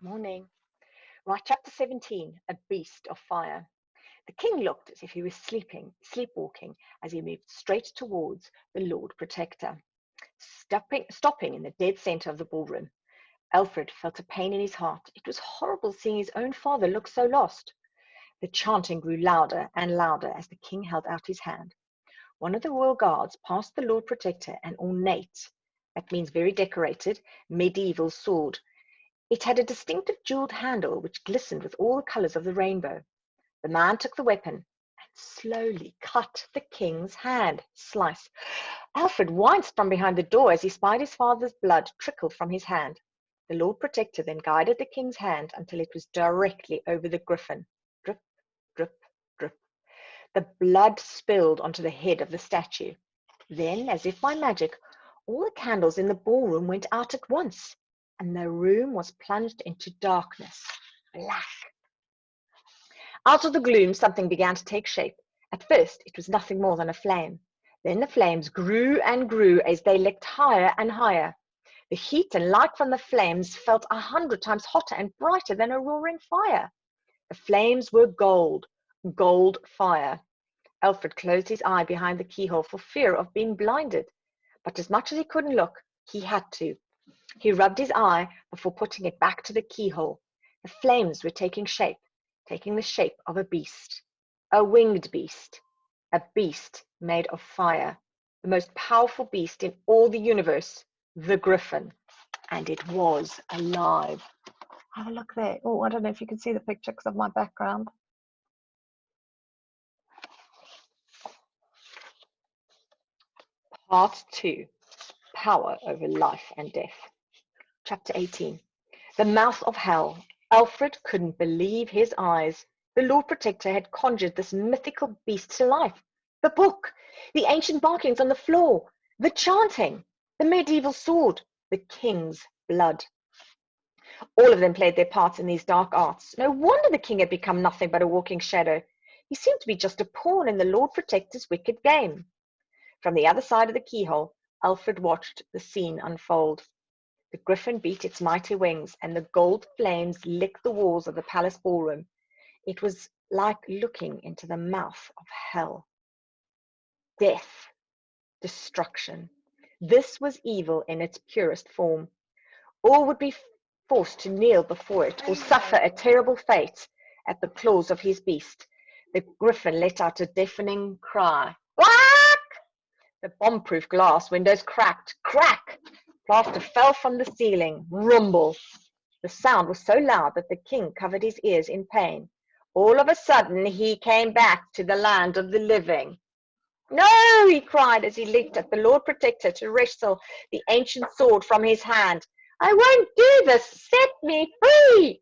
Morning. Right, chapter 17, A Beast of Fire. The king looked as if he was sleepwalking, as he moved straight towards the Lord Protector. Stopping in the dead centre of the ballroom, Alfred felt a pain in his heart. It was horrible seeing his own father look so lost. The chanting grew louder and louder as the king held out his hand. One of the royal guards passed the Lord Protector an ornate, that means very decorated, medieval sword. It had a distinctive jewelled handle which glistened with all the colours of the rainbow. The man took the weapon and slowly cut the king's hand. Slice. Alfred winced from behind the door as he spied his father's blood trickle from his hand. The Lord Protector then guided the king's hand until it was directly over the griffin. Drip, drip, drip. The blood spilled onto the head of the statue. Then, as if by magic, all the candles in the ballroom went out at once, and the room was plunged into darkness. Black. Out of the gloom, something began to take shape. At first, it was nothing more than a flame. Then the flames grew and grew as they leapt higher and higher. The heat and light from the flames felt 100 times hotter and brighter than a roaring fire. The flames were gold, gold fire. Alfred closed his eye behind the keyhole for fear of being blinded. But as much as he couldn't look, he had to. He rubbed his eye before putting it back to the keyhole. The flames were taking the shape of a beast, a winged beast, a beast made of fire, the most powerful beast in all the universe, the griffin. And it was alive. Have a look there. Oh, I don't know if you can see the picture because of my background. Part 2, Power over Life and Death. Chapter 18, The Mouth of Hell. Alfred couldn't believe his eyes. The Lord Protector had conjured this mythical beast to life. The book, the ancient markings on the floor, the chanting, the medieval sword, the king's blood. All of them played their parts in these dark arts. No wonder the king had become nothing but a walking shadow. He seemed to be just a pawn in the Lord Protector's wicked game. From the other side of the keyhole, Alfred watched the scene unfold. The griffin beat its mighty wings, and the gold flames licked the walls of the palace ballroom. It was like looking into the mouth of hell. Death, destruction. This was evil in its purest form. All would be forced to kneel before it or suffer a terrible fate at the claws of his beast. The griffin let out a deafening cry. Quack! The bomb-proof glass windows cracked. Crack! Plaster fell from the ceiling. Rumble! The sound was so loud that the king covered his ears in pain. All of a sudden he came back to the land of the living. No! He cried as he leaped at the Lord Protector to wrestle the ancient sword from his hand. I won't do this! Set me free!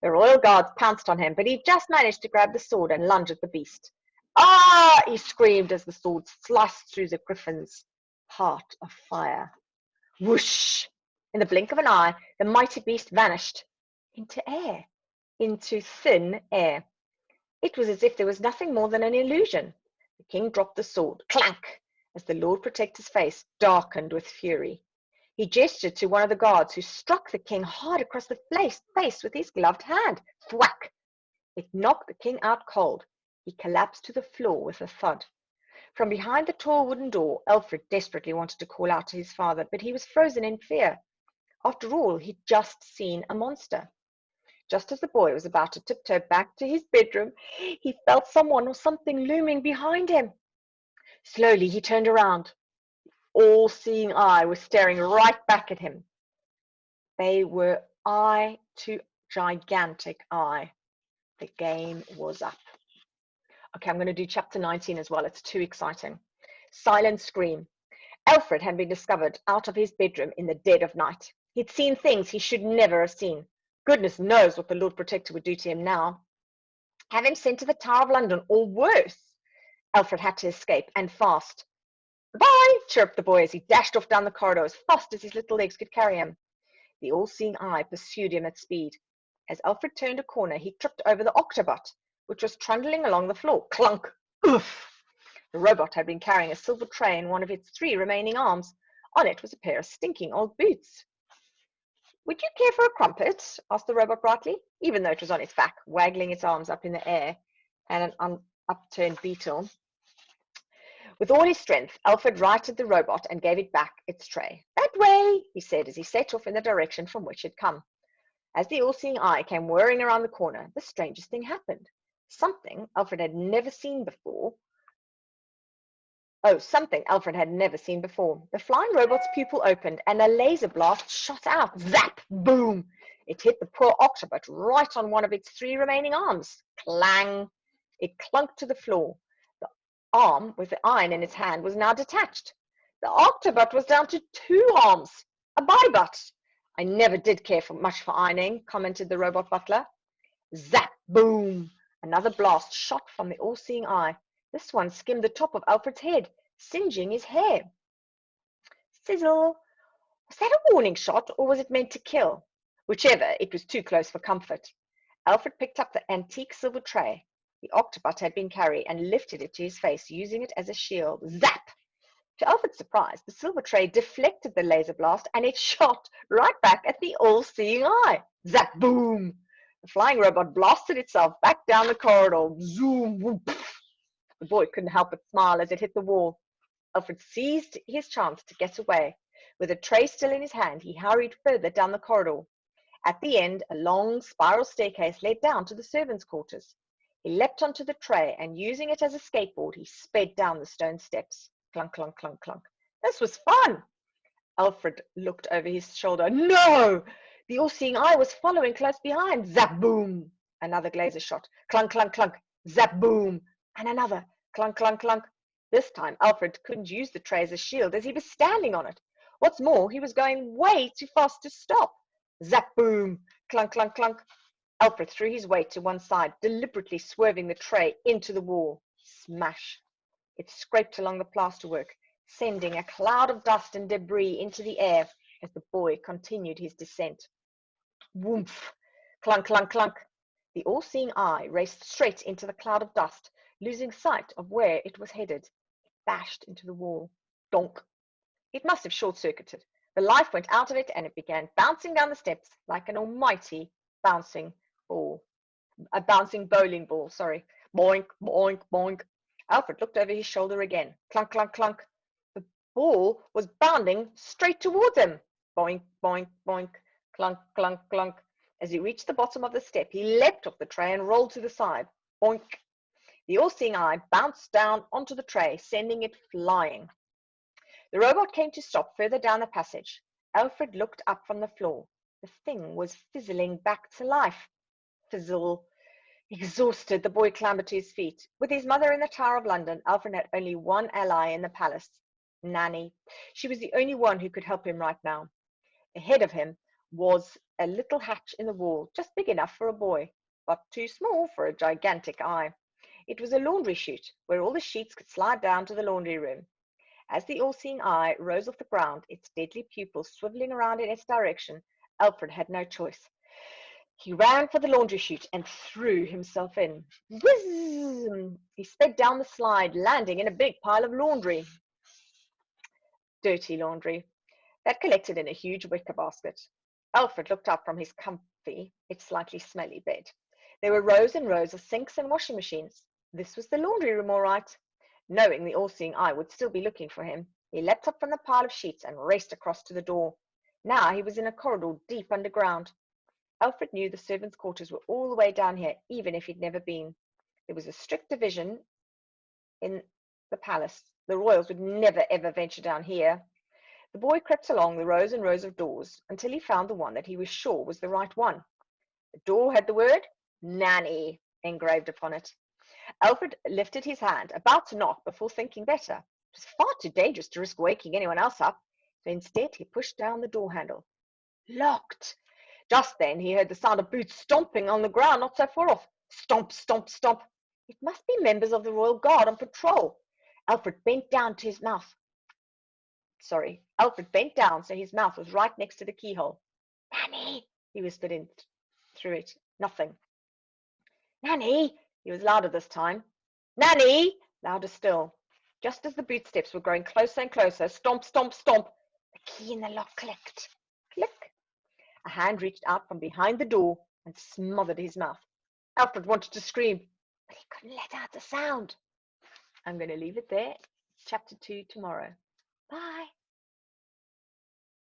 The royal guards pounced on him, but he just managed to grab the sword and lunge at the beast. Ah! He screamed as the sword sliced through the griffin's heart of fire. Whoosh! In the blink of an eye, the mighty beast vanished into air, into thin air. It was as if there was nothing more than an illusion. The king dropped the sword, clank, as the Lord Protector's face darkened with fury. He gestured to one of the guards, who struck the king hard across the face with his gloved hand. Thwack! It knocked the king out cold. He collapsed to the floor with a thud. From behind the tall wooden door, Alfred desperately wanted to call out to his father, but he was frozen in fear. After all, he'd just seen a monster. Just as the boy was about to tiptoe back to his bedroom, he felt someone or something looming behind him. Slowly, he turned around. The all-seeing eye was staring right back at him. They were eye to gigantic eye. The game was up. Okay, I'm going to do chapter 19 as well. It's too exciting. Silent scream. Alfred had been discovered out of his bedroom in the dead of night. He'd seen things he should never have seen. Goodness knows what the Lord Protector would do to him now. Have him sent to the Tower of London, or worse. Alfred had to escape, and fast. Goodbye, chirped the boy as he dashed off down the corridor as fast as his little legs could carry him. The all-seeing eye pursued him at speed. As Alfred turned a corner, he tripped over the Octobot, which was trundling along the floor. Clunk! Oof! The robot had been carrying a silver tray in one of its 3 remaining arms. On it was a pair of stinking old boots. Would you care for a crumpet? Asked the robot brightly, even though it was on its back, waggling its arms up in the air, and an upturned beetle. With all his strength, Alfred righted the robot and gave it back its tray. That way, he said as he set off in the direction from which it had come. As the all-seeing eye came whirring around the corner, the strangest thing happened. Something Alfred had never seen before. Something Alfred had never seen before. The flying robot's pupil opened and a laser blast shot out. Zap! Boom! It hit the poor octopus right on one of its 3 remaining arms. Clang! It clunked to the floor. The arm with the iron in its hand was now detached. The octopus was down to 2 arms. A bye-butt. I never did care much for ironing, commented the robot butler. Zap! Boom! Another blast shot from the all-seeing eye. This one skimmed the top of Alfred's head, singeing his hair. Sizzle! Was that a warning shot, or was it meant to kill? Whichever, it was too close for comfort. Alfred picked up the antique silver tray the octopus had been carrying and lifted it to his face, using it as a shield. Zap! To Alfred's surprise, the silver tray deflected the laser blast, and it shot right back at the all-seeing eye. Zap! Boom! The flying robot blasted itself back down the corridor. Zoom! Whoop. The boy couldn't help but smile as it hit the wall. Alfred seized his chance to get away. With the tray still in his hand, he hurried further down the corridor. At the end, a long spiral staircase led down to the servants' quarters. He leapt onto the tray, and using it as a skateboard, he sped down the stone steps. Clunk, clunk, clunk, clunk. This was fun! Alfred looked over his shoulder. No! The all-seeing eye was following close behind. Zap! Boom! Another laser shot. Clunk, clunk, clunk. Zap! Boom! And another. Clunk, clunk, clunk. This time, Alfred couldn't use the tray as a shield as he was standing on it. What's more, he was going way too fast to stop. Zap! Boom! Clunk, clunk, clunk. Alfred threw his weight to one side, deliberately swerving the tray into the wall. Smash! It scraped along the plasterwork, sending a cloud of dust and debris into the air as the boy continued his descent. Woomph! Clunk, clunk, clunk. The all-seeing eye raced straight into the cloud of dust, losing sight of where it was headed. It bashed into the wall. Donk! It must have short-circuited. The life went out of it, and it began bouncing down the steps like an almighty bouncing ball. A bouncing bowling ball, sorry. Boink, boink, boink. Alfred looked over his shoulder again. Clunk, clunk, clunk. The ball was bounding straight towards him. Boink, boink, boink. Clunk, clunk, clunk. As he reached the bottom of the step, he leapt off the tray and rolled to the side. Boink. The all-seeing eye bounced down onto the tray, sending it flying. The robot came to stop further down the passage. Alfred looked up from the floor. The thing was fizzling back to life. Fizzle. Exhausted, the boy clambered to his feet. With his mother in the Tower of London, Alfred had only one ally in the palace, Nanny. She was the only one who could help him right now. Ahead of him was a little hatch in the wall, just big enough for a boy, but too small for a gigantic eye. It was a laundry chute, where all the sheets could slide down to the laundry room. As the all-seeing eye rose off the ground, its deadly pupils swiveling around in its direction, Alfred had no choice. He ran for the laundry chute and threw himself in. Whizz! He sped down the slide, landing in a big pile of laundry. Dirty laundry that collected in a huge wicker basket. Alfred looked up from his comfy, if slightly smelly bed. There were rows and rows of sinks and washing machines. This was the laundry room, all right. Knowing the all-seeing eye would still be looking for him, he leapt up from the pile of sheets and raced across to the door. Now he was in a corridor deep underground. Alfred knew the servants' quarters were all the way down here, even if he'd never been. There was a strict division in the palace. The royals would never, ever venture down here. The boy crept along the rows and rows of doors until he found the one that he was sure was the right one. The door had the word Nanny engraved upon it. Alfred lifted his hand, about to knock before thinking better. It was far too dangerous to risk waking anyone else up, so instead he pushed down the door handle. Locked! Just then he heard the sound of boots stomping on the ground not so far off. Stomp, stomp, stomp. It must be members of the Royal Guard on patrol. Alfred bent down so his mouth was right next to the keyhole. Nanny, he whispered in through it. Nothing. Nanny, he was louder this time. Nanny, louder still. Just as the boot steps were growing closer and closer, stomp, stomp, stomp, the key in the lock clicked. Click. A hand reached out from behind the door and smothered his mouth. Alfred wanted to scream, but he couldn't let out a sound. I'm going to leave it there. Chapter 2 tomorrow. Bye.